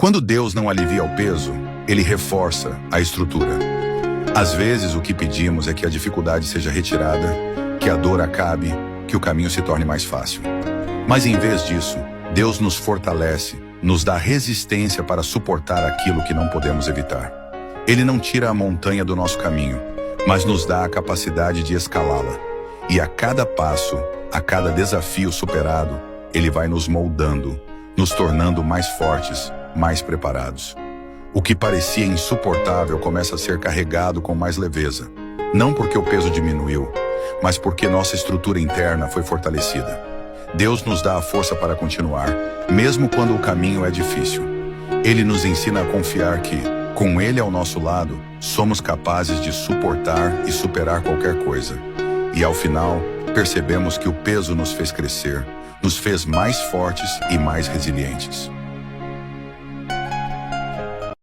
Quando Deus não alivia o peso, Ele reforça a estrutura. Às vezes, o que pedimos é que a dificuldade seja retirada, que a dor acabe, que o caminho se torne mais fácil. Mas em vez disso, Deus nos fortalece, nos dá resistência para suportar aquilo que não podemos evitar. Ele não tira a montanha do nosso caminho, mas nos dá a capacidade de escalá-la. E a cada passo, a cada desafio superado, Ele vai nos moldando, nos tornando mais fortes, mais preparados. O que parecia insuportável começa a ser carregado com mais leveza. Não porque o peso diminuiu, mas porque nossa estrutura interna foi fortalecida. Deus nos dá a força para continuar, mesmo quando o caminho é difícil. Ele nos ensina a confiar que, com Ele ao nosso lado, somos capazes de suportar e superar qualquer coisa. E ao final, percebemos que o peso nos fez crescer, nos fez mais fortes e mais resilientes.